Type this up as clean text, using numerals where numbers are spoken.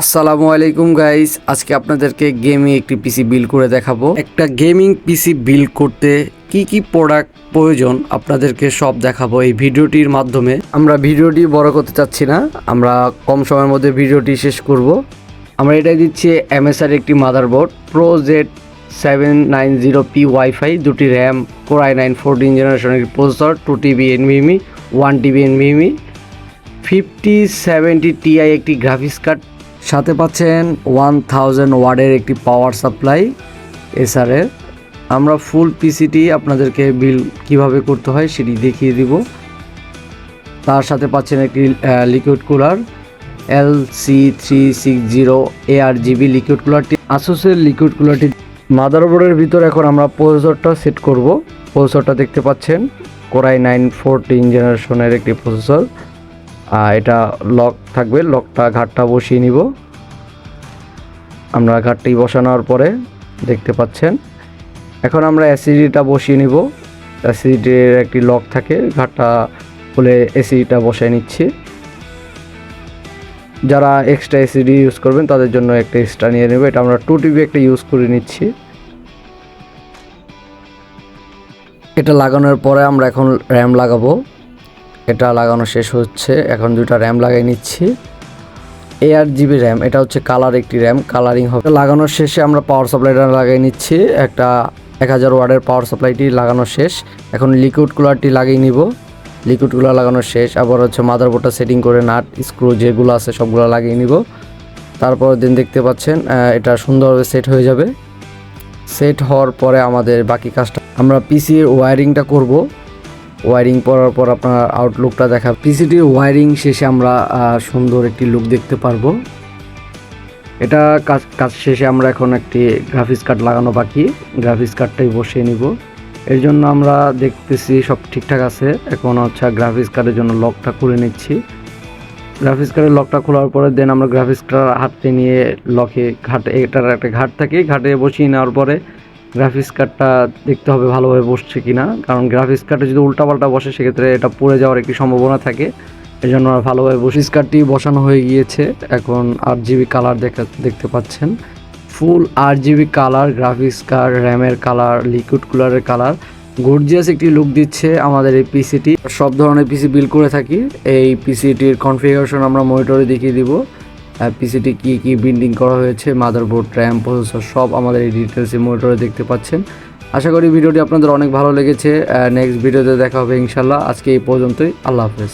আসসালামু আলাইকুম গাইস, আজকে আপনাদেরকে গেমিং একটি পিসি বিল্ড করে দেখাবো। একটা গেমিং পিসি বিল্ড করতে কি কি প্রোডাক্ট প্রয়োজন আপনাদেরকে সব দেখাবো এই ভিডিওটির মাধ্যমে। আমরা ভিডিওটি বড় করতে চাচ্ছি না, আমরা কম সময়ের মধ্যে ভিডিওটি শেষ করব। আমরা এটাই দিচ্ছি MSI একটি মাদারবোর্ড Pro Z790P ওয়াইফাই, দুটি র্যাম, Core i9 14 জেনারেশনের processor, 2TB NVMe, 1TB NVMe, 5070 Ti একটি গ্রাফিক্স কার্ড, সাথে পাচ্ছেন 1000 ওয়াটের একটি পাওয়ার সাপ্লাই এসআরের। আমরা ফুল পিসিটি আপনাদেরকে বিল কিভাবে করতে হয় সেটি দেখিয়ে দিব। তার সাথে পাচ্ছেন একটি liquid cooler LC360 ARGB liquid কুলারটি, আসুসের লিকুইড কুলারটি। মাদারবোর্ডের ভিতর এখন আমরা প্রসেসরটা সেট করব। প্রসেসরটা দেখতে পাচ্ছেন Core i9 14 জেনারেশনের একটি প্রসেসর। এটা লক থাকবে, লকটা ঘাটটা বসিয়ে নিব। আমরা ঘাটটি বসানোর পরে দেখতে পাচ্ছেন এখন আমরা এসিডিটা বসিয়ে নিব। এসিডির একটি লক থাকে, ঘাটটা খুলে এসিডিটা বসায় নিচ্ছি। যারা এক্সট্রা এসিডি ইউজ করবেন তাদের জন্য একটা এক্সট্রা নিয়ে নেব। এটা আমরা 2TB একটা ইউজ করে নিচ্ছি। এটা লাগানোর পরে আমরা এখন র্যাম লাগাবো। এটা লাগানো শেষ হচ্ছে, এখন দুইটা র্যাম লাগাই নিচ্ছি। 8GB র্যাম, এটা হচ্ছে কালার একটি র্যাম, কালারিং হবে। লাগানোর শেষে আমরা পাওয়ার সাপ্লাইটা লাগাই নিচ্ছি। একটা 1000 ওয়াটের পাওয়ার সাপ্লাইটি লাগানো শেষ। এখন লিকুইড কুলারটি লাগিয়ে নিব। লিকুইড কুলার লাগানো শেষ, আবার হচ্ছে মাদারবোর্ডটা সেটিং করে নাট স্ক্রু যেগুলো আছে সবগুলো লাগিয়ে নিব। তারপর দিন দেখতে পাচ্ছেন এটা সুন্দরভাবে সেট হয়ে যাবে। সেট হওয়ার পরে আমাদের বাকি কাজটা, আমরা পিসির ওয়্যারিংটা করব। ওয়্যারিং করার পর আপনার আউটলুকটা দেখা, পিসিটির ওয়্যারিং শেষে আমরা সুন্দর একটি লুক দেখতে পারবো। এটা কাজ শেষে আমরা এখন একটি গ্রাফিক্স কার্ড লাগানো বাকি, গ্রাফিক্স কার্ডটাই বসিয়ে নিব। এর জন্য আমরা দেখতেছি সব ঠিকঠাক আছে। এখন হচ্ছে গ্রাফিক্স কার্ডের জন্য লকটা খুলে নিচ্ছি। গ্রাফিক্স কার্ডের লকটা খোলার পরে দেন আমরা গ্রাফিক্স কার্ড হাতে নিয়ে লকে ঘাটে, এটার একটা ঘাট থাকে, ঘাটে বসিয়ে নেওয়ার পরে গ্রাফিক্স কার্ডটা দেখতে হবে ভালোভাবে বসছে কিনা, কারণ গ্রাফিক্স কার্ডে যদি উল্টাপাল্টা বসে সেক্ষেত্রে এটা পড়ে যাওয়ার একটি সম্ভাবনা থাকে। এই জন্য ভালোভাবে গ্রাফিক্স কার্ডটি বসানো হয়ে গিয়েছে। এখন 8GB কালার দেখতে পাচ্ছেন, full 8GB colour, graphics card, র্যামের কালার, লিকুইড কুলারের কালার, গর্জিয়াস একটি লুক দিচ্ছে আমাদের এই পিসিটি। সব ধরনের পিসি বিল্ড করে থাকি। এই পিসিটির কনফিগারেশন আমরা মনিটরে দেখিয়ে দিব। পিসিটি কি বিল্ডিং করা হয়েছে, মাদারবোর্ড, র্যাম, প্রসেসর সব আমাদের এই ডিটেলসে মনিটরে দেখতে পাচ্ছেন। আশা করি ভিডিওটি আপনাদের অনেক ভালো লেগেছে। নেক্সট ভিডিওতে দেখা হবে ইনশাল্লাহ। আজকে এই পর্যন্তই, আল্লাহ হাফেজ।